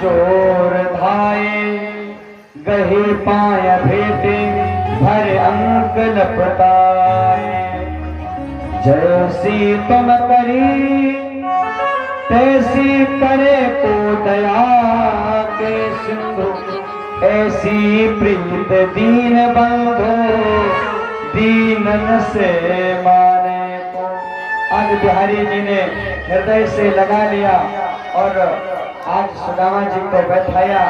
जोर धाये गहे पाया भेटे भर अंक लपटाए। जैसी तुम करी तैसी करे को दया के सिंधु, ऐसी प्रीत दीन बंधु दीनन से माने को। आज बिहारी जी ने हृदय से लगा लिया और आज सुदामा जी को बैठाया।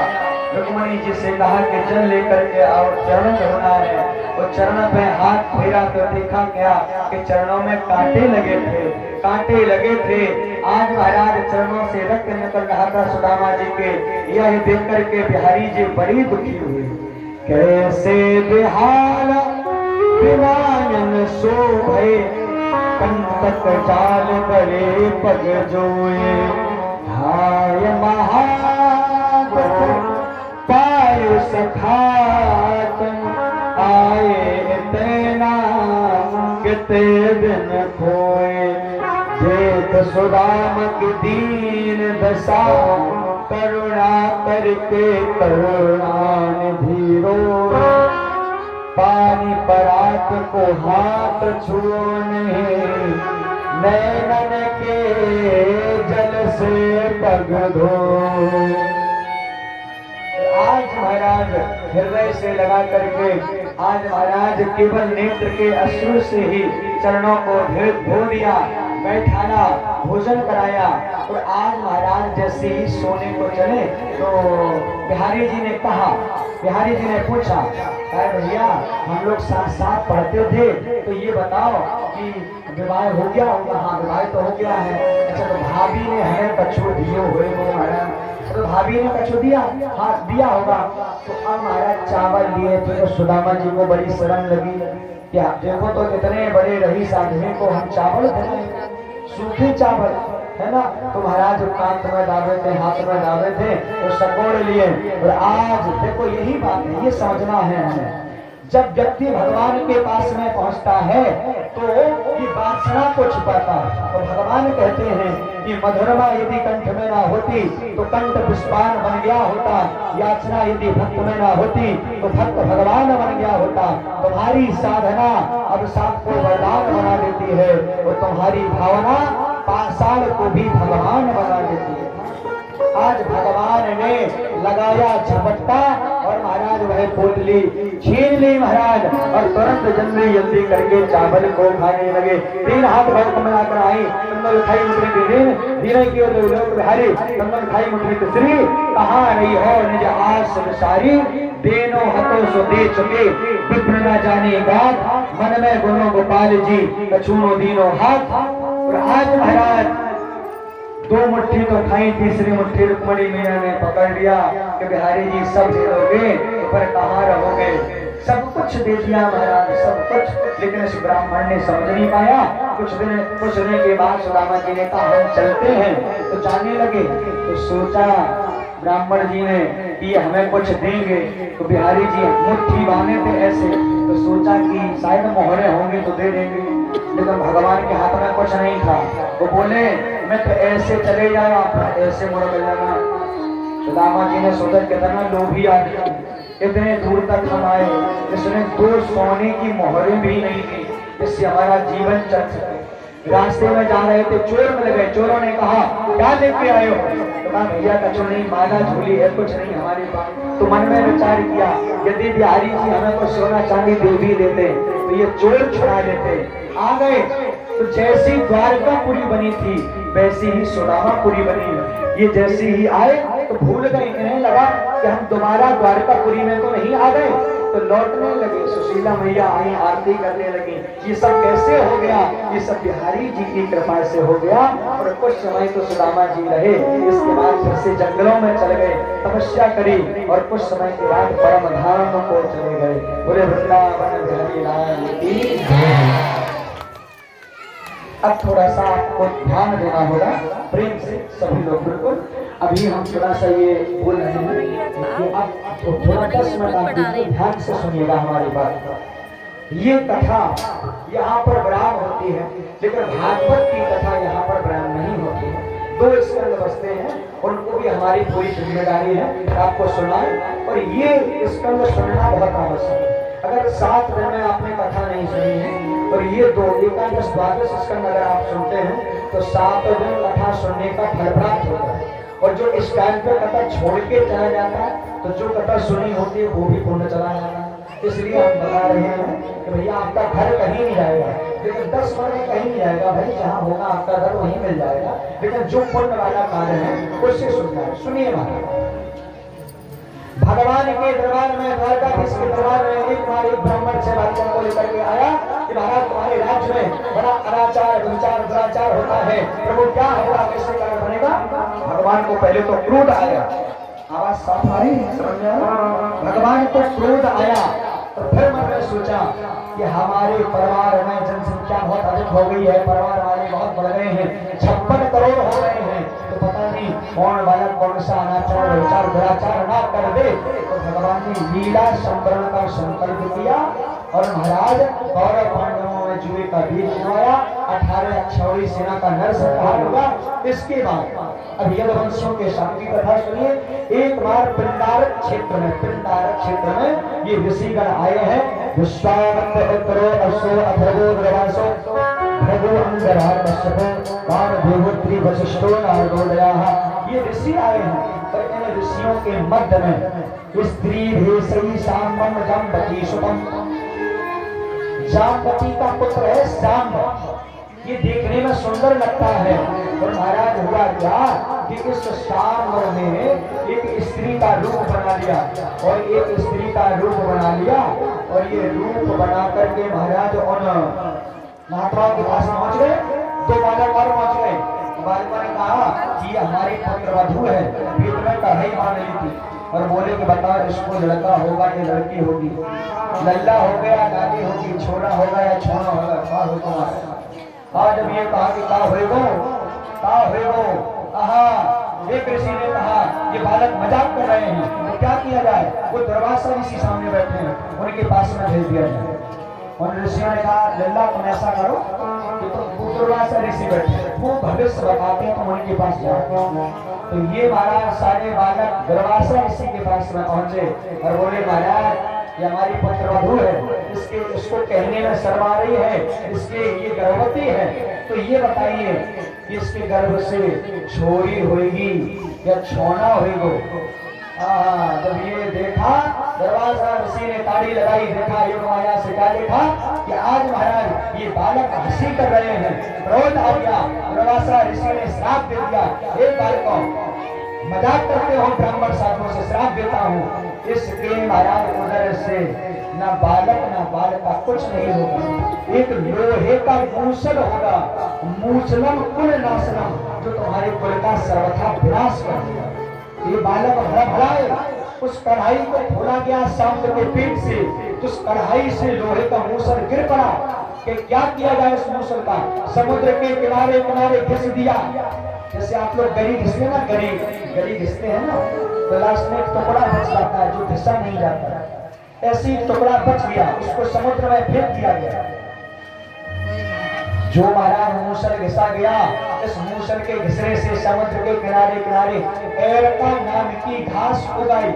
रुक्मणी जी से कहा कि जल लेकर के आओ, चरण धोना है। वो चरण पे हाथ फेरा तो देखा गया कि चरणों में कांटे लगे थे, कांटे लगे थे। आज महाराज चरणों से रक्त निकल रहा था सुदामा जी के। यह देख करके बिहारी जी बड़ी दुखी हुए। कैसे बिहार बिनायन शोभे, कंटक जाल गले पग जोए। हाय महादुख पायु सखात, आए तेना किते दिन खोए। देख सुदाम की दीन दशा, करुणा करके करुणानिधि रोए। पानी परात को हाथ छूने, नैनन के जल से पग धोए। आज महाराज हृदय से लगा करके, आज महाराज केवल नेत्र के अश्रु से ही चरणों को धो दिया, बैठाना, भोजन कराया। और आज महाराज जैसे ही सोने को चले तो बिहारी जी ने कहा, बिहारी जी ने पूछा, अरे भैया हम लोग साथ साथ पढ़ते थे, तो ये बताओ कि विवाह हो गया होगा? हाँ विवाह तो हो गया है। अच्छा तो भाभी ने हमें कछुआ दिए हुए हो महाराज? तो भाभी ने कछुआ दिया? हाँ दिया होगा। तो अब महाराज चावल लिए थे तो सुदामा जी को बड़ी शर्म लगी। क्या देखो तो इतने बड़े रईस आदमी को हम चावल दें, सूखे चावल है ना। तो महाराज कांत में दावे थे, हाथ में दावे थे, तो सकोड़ लिए। और आज देखो यही बात है, ये समझना है हमें। जब व्यक्ति भगवान के पास में पहुंचता है तो ये वासना को छिपाता है। तो भगवान कहते हैं कि मधुरमा यदि कंठ में ना होती तो कंठ पुष्पान बन गया होता, याचना यदि भक्त में ना होती तो भक्त भगवान बन गया होता। तुम्हारी साधना अब सबको वरदान बना देती है और तुम्हारी भावना पाषाण को भी भगवान बना देती है। आज भगवान ने लगाया झपट्टा और महाराज वह पोटली छीन ली महाराज, और तुरंत जल्दी जल्दी करके चावल को खाने लगे। 3 हाथ भर में आकर आई, कंदन खाई मुद्रित दिन धीरे की ओर लोक बिहारी, कंदन खाई मुद्रित श्री कहाँ रही हो निज आस सारी, देनो हतो सो दे चुके विप्र न जाने गात, मन में गुनो गोपाल जी कछूनो दीनो हाथ। और आज महाराज 2 मुट्ठी तो खाई, तीसरी मुट्ठी रुक्मणी मैया ने पकड़ लिया कि बिहारी जी सब दे दोगे पर कहाँ रहोगे। सब कुछ दे दिया महाराज, सब कुछ, लेकिन इस ब्राह्मण ने समझ नहीं पाया। कुछ दिन के बाद सुदामा जी ने कहा हम चलते हैं, तो जाने लगे। तो सोचा ब्राह्मण जी ने कि हमें कुछ देंगे, तो बिहारी जी मुट्ठी बांधे थे ऐसे, तो सोचा कि शायद मोहरे होंगे तो दे देंगे, लेकिन भगवान के हाथ में कुछ नहीं था। वो बोले मैं तो ऐसे चले जाया, ऐसे मुड़ जाना। सुदामा जी ने सोचा कितना लोभी आदमी, इतने दूर तक हम आए, इसने 2 सोने की मोहरें भी नहीं दी जिससे हमारा जीवन चल सके। रास्ते में जा रहे थे, चोर मिल गए। चोरों ने कहा क्या लेके आए हो? तो कहा भैया कछु नहीं, माला झोली है, कुछ नहीं हमारे पास। तो मन में विचार किया यदि बिहारी जी हमें कुछ सोना चांदी दे भी देते तो ये चोर छुड़ा लेते। आ गए तो जैसी द्वारकापुरी बनी थी वैसी ही सुदामापुरी बनी। ये जैसे ही आए तो भूल गए, इन्हें लगा कि हम दोबारा द्वारकापुरी में तो नहीं आ गए, तो लौटने लगे। सुशीला मैया आई, आरती करने लगी। ये सब कैसे हो गया? ये सब बिहारी जी की कृपा से हो गया। और कुछ समय तो सुदामा जी रहे, इसके बाद फिर से जंगलों में चले गए, तपस्या करी, और कुछ समय के बाद परम धाम को चले गए। बोले वृंदावन बिहारी लाल की। अब थोड़ा सा आपको ध्यान देना होगा, प्रेम से सभी लोग बिल्कुल। अभी हम थोड़ा सा ये बोल रहे हैं कि अब थोड़ा 10 मिनट आप ध्यान से सुनिएगा हमारी बात। ये कथा यहाँ पर बराम होती है, लेकिन भागवत की कथा यहाँ पर बराम नहीं होती है। 2 स्कंद बसते हैं, उनको भी हमारी पूरी जिम्मेदारी है आपको सुनाए, और ये स्कंद सुनना बहुत आवश्यक है। अगर 7 दिन में आपने कथा नहीं सुनी है, और ये 2 एकादश द्वादश स्कंद अगर आप सुनते हैं तो 7 दिन कथा सुनने का फल प्राप्त होता है। और जो इस टाइम पे कथा छोड़ के चला जाता है, तो जो कथा सुनी होती है वो भी पुण्य चला जाता है। इसलिए हम बता रहे हैं कि भैया आपका घर कहीं नहीं जाएगा, लेकिन 10 महीने कहीं नहीं जाएगा भाई, जहाँ होगा आपका घर वहीं मिल जाएगा। लेकिन जो पुण्य वाला कार्य है उससे सुनना है। सुनिए भगवान के दरबार में, द्वारकाधीश के दरबार में एक बार एक ब्राह्मण से बातचीत को लेकर के आया कि महाराज तुम्हारे राज्य में बड़ा अनाचार विचार दुराचार होता है, प्रभु क्या होगा, कैसे कार्य बनेगा? भगवान को पहले तो क्रोध आया। आवाज साफ आ रही है, समझ में आ रहा? भगवान को क्रोध आया, तो फिर मैंने सोचा कि हमारे परिवार में जनसंख्या बहुत अधिक हो गई है, परिवार वाले बहुत बढ़ गए हैं, 56 करोड़ हो गए हैं, तो पता नहीं कौन बालक कौन सा अनाचार विचार दुराचार ना कर दे। तो भगवान ने लीला संवरण का संकल्प किया, और महाराज कौरव पांडवों में जुए का बीज बोया, 18 अक्षौरी सेना का नरसंहार हुआ। इसके बाद अब यदुवंशियों के शांति कथा सुनिए। एक बार पिंडारक क्षेत्र में ये ऋषिगण आए हैं। विश्वामित्र उत्तरो अश्व अभगो द्रवासो भगो अंगरार कश्यपो मान देवोत्री वशिष्ठो नारदो दयाः। ये ऋषि आए हैं, और इन ऋषियों के मध्य में स्त्री भेषई साम्बम जाम्बती सुतम, जाम्बती का पुत्र है साम्ब। ये देखने में सुंदर लगता है, और महाराज हुआ क्या कि इस शाम ने एक स्त्री का रूप बना लिया, और एक स्त्री का रूप बना लिया, और ये रूप बना करके महाराज उन महात्माओं के पास पहुंच गए। 2 बालक और पहुंच गए। बालकों ने कहा कि हमारी पुत्र वधू है, पेट में कढ़ाई बांध ली थी, और बोले कि बता इसको लड़का होगा या लड़की होगी, लल्ला हो गया लाली होगी, छोरा होगा या छोरा होगा, क्या हो तुम्हारा? आज जब ये कहा कि का होएगो एक ऋषि ने कहा ये बालक मजाक कर रहे हैं, तो क्या किया जाए? वो दुर्वासा ऋषि सामने बैठे हैं, उनके पास में भेज दिया जाए। उन ऋषियों ने कहा लल्ला तुम ऐसा करो कि तुम दुर्वासा ऋषि बैठे, वो भविष्य बताते हैं, तुम उनके पास जाओ। तो ये महाराज सारे बालक दुर्वासा ऋषि के पास में पहुंचे, और बोले महाराज ये हमारी पुत्रवधू है, इसको कहने में शर्म आ रही है, इसके ये गर्भवती है, तो ये बताइए इसके गर्भ से छोरी होगी या छोना होगा। जब ये देखा दरवाजा ऋषि ने ताड़ी लगाई, देखा योग माया से क्या देखा कि आज महाराज ये बालक हंसी कर रहे हैं, क्रोध आ गया। दरवाजा ऋषि ने श्राप दे दिया, एक बालकों मजाक करते हो ब्राह्मण साधुओं से, श्राप देता हूँ। इसके महाराज उधर से ना बालक ना बालका कुछ नहीं होगा, एक लोहे का मूसल होगा, मूसलम कुल नाशनम, जो तुम्हारे कुल का सर्वथा विनाश कर देगा। ये बालक भरा भरा है, उस कढ़ाई को खोला गया समुद्र के पीठ से, उस कढ़ाई से लोहे का मूसल गिर पड़ा कि क्या किया जाए उस मूसल का। समुद्र के किनारे किनारे घिस दिया, जैसे आप लोग गरी घिसते ना, गरी घिसते हैं ना, तो लास्ट में एक टुकड़ा बच जाता है जो घिसा नहीं जाता, ऐसी टुकड़ा बच गया, उसको समुद्र में फेंक दिया गया। जो महाराज मूसल घिसा गया, इस मूसल के घिसरे से समुद्र के किनारे किनारे एरका नाम की घास उगाई।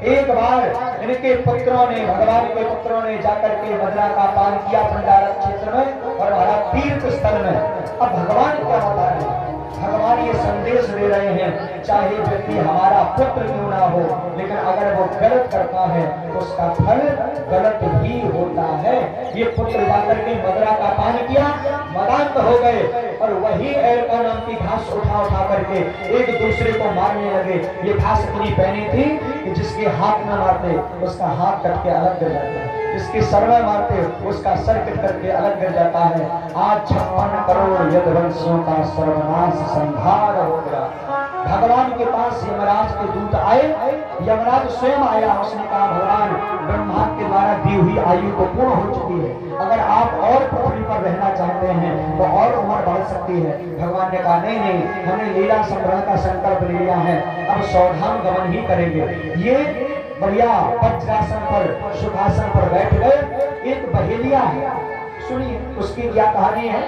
एक बार इनके पुत्रों ने, भगवान के पुत्रों ने जाकर के मदरा का पान किया भंडारक क्षेत्र में और महाराज तीर्थ स्थल में। अब भगवान क्या बता रहे हैं, भगवान ये संदेश दे रहे हैं, चाहे व्यक्ति हमारा पुत्र क्यों ना हो, लेकिन अगर वो गलत करता है तो उसका फल गलत ही होता है। ये पुत्र जाकर के मदरा का पान किया, मदांत हो गए और वही एरका नाम की घास उठा उठा करके एक दूसरे को मारने लगे। ये घास इतनी पैनी थी कि जिसके हाथ में मारते उसका हाथ कट के अलग गिर जाता है, जिसके सर में मारते उसका सर कट करके अलग गिर जाता है। आज 56 करोड़ यदुवंशियों का सर्वनाश संहार हो गया। भगवान के पास यमराज के दूत आए, यमराज स्वयं आया, उसने कहा भगवान ब्रह्मा के द्वारा दी हुई आयु तो पूर्ण हो चुकी है, अगर आप और पृथ्वी पर रहना चाहते हैं तो और उम्र बढ़ सकती है। भगवान ने कहा नहीं नहीं, हमने लीला संग्रह का संकल्प ले लिया है, अब सावधान गमन ही करेंगे। ये बढ़िया वज्रासन पर सुखासन पर बैठ गए। एक बहेलिया है, सुनिए उसकी क्या कहानी है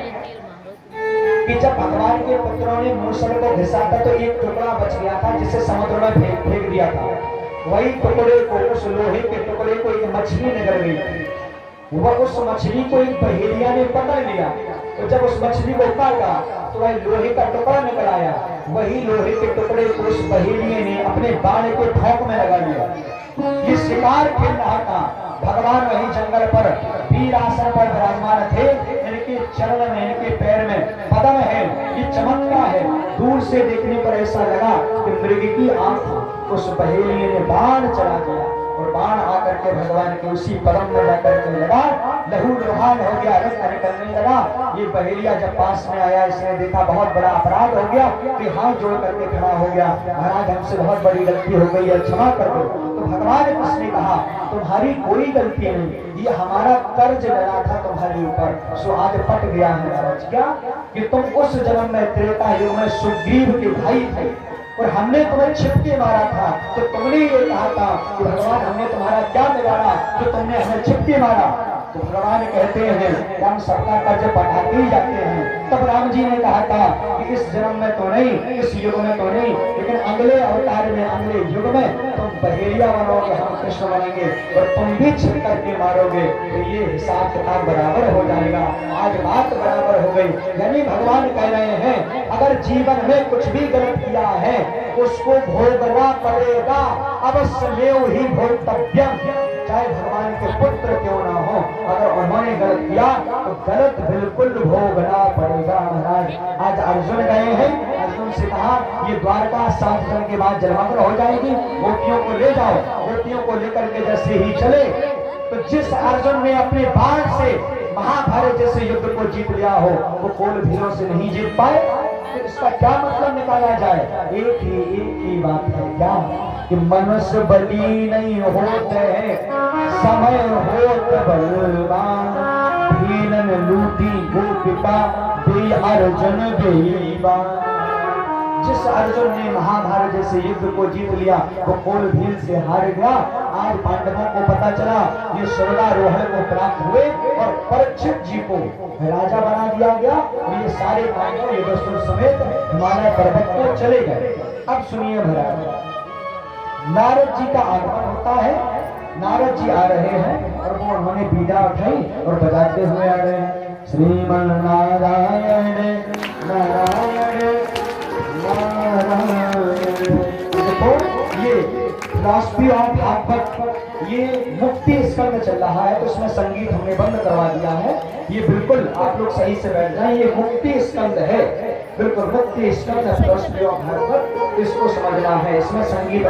कि जब भगवान के पुत्रों ने मूसल को घिसा था तो एक टुकड़ा बच गया था जिसे समुद्र में फेंक दिया था। वही टुकड़े को, उस लोहे के टुकड़े को एक मछली निकल गई थी। वह उस मछली को एक बहेलिया ने पकड़ लिया, तो जब उस मछली को काटा तो वह लोहे का टुकड़ा निकल आया। वही लोहे के टुकड़े को उस बहेलिये ने अपने बाण के ठोक में लगा लिया। ये शिकार खेल रहा था। भगवान वही जंगल पर वीर आसन पर विराजमान थे, इनके चरण में, इनके पैर में पद्म है, ये चमकता है। दूर से देखने पर ऐसा लगा कि मृग की आंख। उस बहेलिये ने बाण चला दिया और बाण आकर के भगवान के उसी पद्म में जाकर के लगा, लहू लुहान हो गया, रक्त निकलने लगा। ये बहेलिया जब पास में आया, इसने देखा बहुत बड़ा अपराध हो गया, कि हाथ जोड़ करके खड़ा हो गया, महाराज हमसे बहुत बड़ी गलती हो गई है, क्षमा कर दो। तो भगवान ने उसने कहा तुम्हारी कोई गलती नहीं, ये हमारा कर्ज लगा था तुम्हारे ऊपर, सो आज पट गया है महाराज। क्या कि तुम उस जन्म में त्रेता युग में सुग्रीव के भाई थे और हमने तुम्हें छिपके मारा था, तो तुमने ये कहा था कि भगवान हमने तुम्हारा क्या बिगाड़ा जो तुमने हमें छिपके मारा। तो भगवान कहते हैं कि हम सबका कर्ज बढ़ाते ही जाते हैं। तब राम जी ने कहा था कि इस जन्म में तो नहीं, इस युग में तो नहीं, लेकिन अगले अवतार में, अगले युग में तुम बहेलिया बनोगे, हम कृष्ण बनेंगे और तुम भी छिप करके मारोगे, तो ये हिसाब किताब बराबर हो जाएगा। आज बात बराबर हो गई। यानी भगवान कह रहे हैं अगर जीवन में कुछ भी गलत किया है उसको भोगना पड़ेगा, अवश्य में ही भोक्तव्यम, चाहे भगवान के पुत्र क्यों ना हो। अगर उन्होंने गलत किया तो गलत बिल्कुल भोगना पड़ेगा। महाराज आज अर्जुन गए हैं, अर्जुन से कहा ये द्वारका 7 दिन के बाद जलमग्न हो जाएगी, गोपियों को ले जाओ। गोपियों को लेकर के जैसे ही चले तो जिस अर्जुन ने अपने बाण से महाभारत जैसे युद्ध को जीत लिया हो, वो कोल भीलों से नहीं जीत पाए। तो इसका क्या मतलब निकाला जाए? एक ही बात है, क्या कि मनुष्य बली नहीं होते हैं, समय होत बलवान, भीलन लूटी गोपिका दे अर्जुन बेईमान। जिस अर्जुन ने महाभारत जैसे युद्ध को जीत लिया वो कोल भील से हार गया। आज पांडवों को पता चला ये स्वर्गारोहण को प्राप्त हुए और परीक्षित जी को राजा बना दिया गया और ये सारे पांडव युधिष्ठिर समेत हिमालय पर्वत को चले गए। अब सुनिए महाराज, नारद जी का आगमन होता है। नारद जी आ रहे हैं और वो उन्होंने बीड़ा उठाई और बजाते हुए आ रहे हैं। श्रीमन्नारायण नारायण नारायण। देखो ये फिलॉसफी ऑफ भागवत, ये मुक्ति स्कंद चल रहा है, तो इसमें संगीत हमने बंद करवा दिया है। ये बिल्कुल आप लोग सही से बैठ जाएं, ये मुक्ति स्कंद है, बिल्कुल मुक्ति स्कंद है फिलॉसफी ऑफ भागवत, इसको समझना है। इसमें संगीत